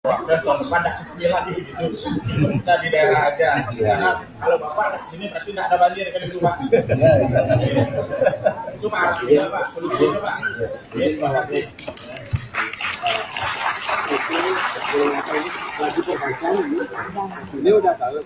Wapres tahun depan tidak kesini lagi gitu. Kita di daerah aja. Karena kalau Bapak ada kesini berarti tidak ada banjir kan itu Pak. Itu Pak arahnya Pak, solusinya Pak. Terima kasih. Lagi perbaikan ini udah tahu.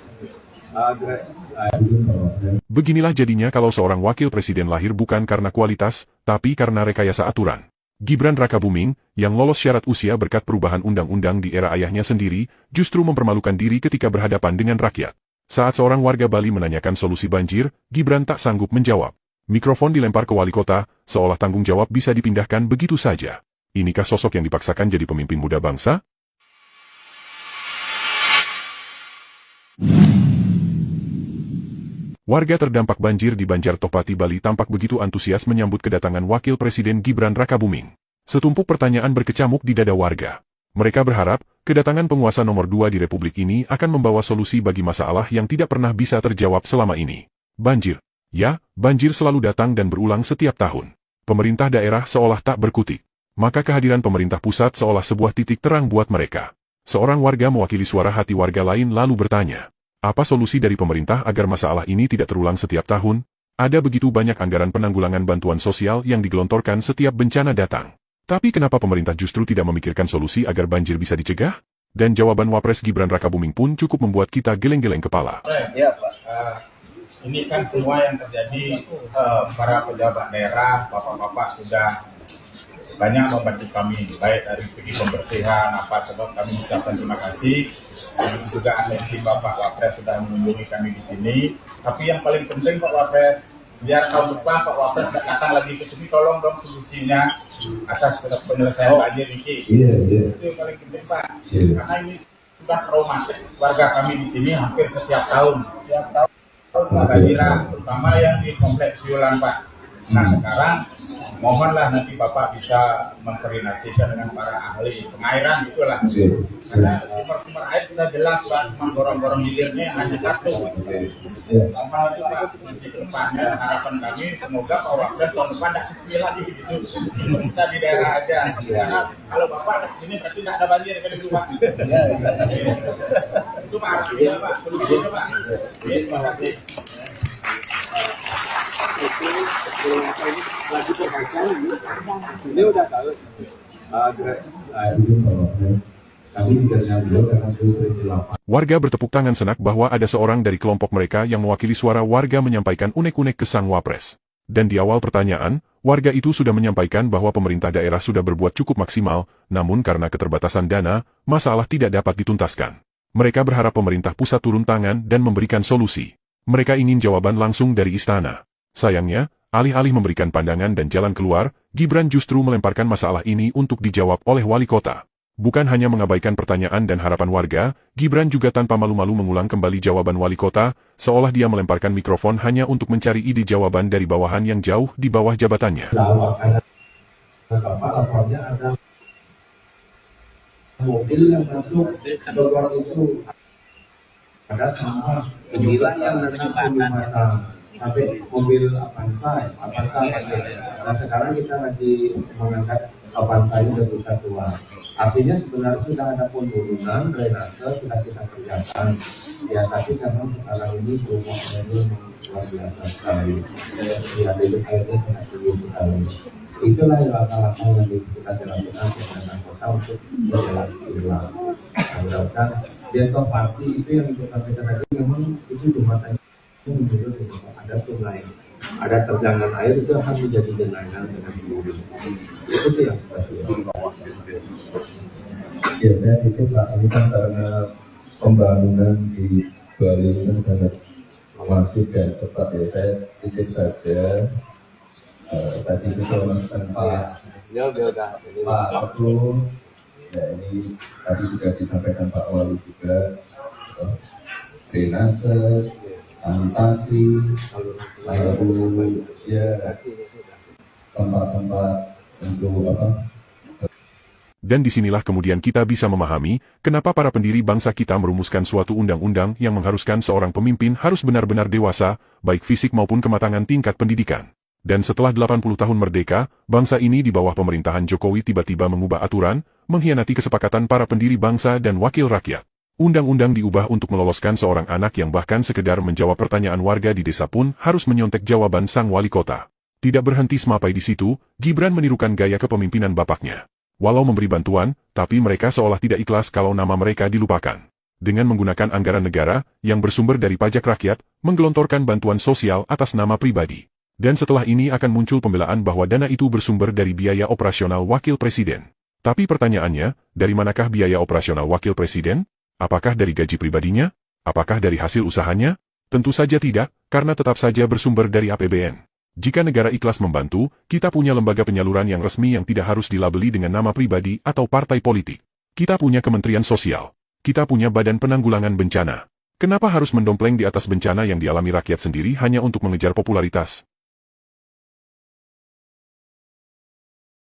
Beginilah jadinya kalau seorang wakil presiden lahir bukan karena kualitas, tapi karena rekayasa aturan. Gibran Rakabuming, yang lolos syarat usia berkat perubahan undang-undang di era ayahnya sendiri, justru mempermalukan diri ketika berhadapan dengan rakyat. Saat seorang warga Bali menanyakan solusi banjir, Gibran tak sanggup menjawab. Mikrofon dilempar ke wali kota, seolah tanggung jawab bisa dipindahkan begitu saja. Inikah sosok yang dipaksakan jadi pemimpin muda bangsa? Warga terdampak banjir di Banjar Tohpati, Bali tampak begitu antusias menyambut kedatangan Wakil Presiden Gibran Rakabuming. Setumpuk pertanyaan berkecamuk di dada warga. Mereka berharap, kedatangan penguasa nomor 2 di Republik ini akan membawa solusi bagi masalah yang tidak pernah bisa terjawab selama ini. Banjir. Ya, banjir selalu datang dan berulang setiap tahun. Pemerintah daerah seolah tak berkutik. Maka kehadiran pemerintah pusat seolah sebuah titik terang buat mereka. Seorang warga mewakili suara hati warga lain lalu bertanya, apa solusi dari pemerintah agar masalah ini tidak terulang setiap tahun? Ada begitu banyak anggaran penanggulangan bantuan sosial yang digelontorkan setiap bencana datang. Tapi kenapa pemerintah justru tidak memikirkan solusi agar banjir bisa dicegah? Dan jawaban Wapres Gibran Rakabuming pun cukup membuat kita geleng-geleng kepala. Ya, Pak. Ini kan semua yang terjadi, para pejabat daerah, bapak-bapak sudah banyak membantu kami, baik dari segi pembersihan, apa sebab kami ucapkan terima kasih. Juga atensi Bapak Wapres sudah mengunjungi kami di sini. Tapi yang paling penting Pak Wapres, biar tahun depan Pak Wapres datang lagi ke sini, tolong dong solusinya atas penyelesaian banjir ini. Itu yang paling penting Pak. Karena ini sudah traumatik warga kami di sini hampir setiap tahun. Setiap tahun banjiran, terutama yang di kompleks Yulan Pak. Nah sekarang mohonlah nanti Bapak bisa mengkoordinasikan dengan para ahli pengairan gitulah. Karena sumber air sudah jelas Pak, cuma gorong-gorong hilirnya hanya satu. Sama itu Pak, masih ke depannya harapan kami semoga Pak Wapres tahun depan tidak kesini lagi gitu. Kita di daerah aja. Karena kalau Bapak ada kesini berarti tidak ada banjir kan itu Pak. Itu Pak arahnya Pak, solusinya Pak. Terima kasih. Lagi perbaikan ini udah tahu. Warga bertepuk tangan senang bahwa ada seorang dari kelompok mereka yang mewakili suara warga menyampaikan unek-unek ke sang Wapres. Dan di awal pertanyaan, warga itu sudah menyampaikan bahwa pemerintah daerah sudah berbuat cukup maksimal, namun karena keterbatasan dana, masalah tidak dapat dituntaskan. Mereka berharap pemerintah pusat turun tangan dan memberikan solusi. Mereka ingin jawaban langsung dari istana. Sayangnya, alih-alih memberikan pandangan dan jalan keluar, Gibran justru melemparkan masalah ini untuk dijawab oleh wali kota. Bukan hanya mengabaikan pertanyaan dan harapan warga, Gibran juga tanpa malu-malu mengulang kembali jawaban wali kota, seolah dia melemparkan mikrofon hanya untuk mencari ide jawaban dari bawahan yang jauh di bawah jabatannya. Ada mobil yang masuk keluar itu, ada sampah penjualan yang nanti tapi mobil Avanza. Nah sekarang kita lagi mengangkat Avanza ini udah keluar. Artinya sebenarnya sudah ada penurunan drainase sudah kita kerjakan. Ya tapi karena sekarang ini rumahnya itu luar biasa sekali. Ya debit airnya sangat tinggi sekali. Itulah langkah-langkah yang kita jalankan dengan kota untuk berjalan ulang. Mudah-mudahan dia Tohpati itu yang kita sampaikan tadi memang itu jembatannya menurut ada sungai, ada terjangan air itu akan menjadi genangan dengan buru. Itu sih yang di bawah. Ya, saya titip Pak, ini kan karena pembangunan di Bali ini sangat masif dan cepat ya. Saya titip saja tadi kita melakukan Pak Ketua, ya ini tadi juga disampaikan Pak Wali juga, drainase, sanitasi, lalu ya tempat-tempat untuk apa. Dan disinilah kemudian kita bisa memahami, kenapa para pendiri bangsa kita merumuskan suatu undang-undang yang mengharuskan seorang pemimpin harus benar-benar dewasa, baik fisik maupun kematangan tingkat pendidikan. Dan setelah 80 tahun merdeka, bangsa ini di bawah pemerintahan Jokowi tiba-tiba mengubah aturan, mengkhianati kesepakatan para pendiri bangsa dan wakil rakyat. Undang-undang diubah untuk meloloskan seorang anak yang bahkan sekedar menjawab pertanyaan warga di desa pun harus menyontek jawaban sang wali kota. Tidak berhenti sampai di situ, Gibran menirukan gaya kepemimpinan bapaknya. Walau memberi bantuan, tapi mereka seolah tidak ikhlas kalau nama mereka dilupakan. Dengan menggunakan anggaran negara, yang bersumber dari pajak rakyat, menggelontorkan bantuan sosial atas nama pribadi. Dan setelah ini akan muncul pembelaan bahwa dana itu bersumber dari biaya operasional wakil presiden. Tapi pertanyaannya, dari manakah biaya operasional wakil presiden? Apakah dari gaji pribadinya? Apakah dari hasil usahanya? Tentu saja tidak, karena tetap saja bersumber dari APBN. Jika negara ikhlas membantu, kita punya lembaga penyaluran yang resmi yang tidak harus dilabeli dengan nama pribadi atau partai politik. Kita punya Kementerian Sosial. Kita punya Badan Penanggulangan Bencana. Kenapa harus mendompleng di atas bencana yang dialami rakyat sendiri hanya untuk mengejar popularitas?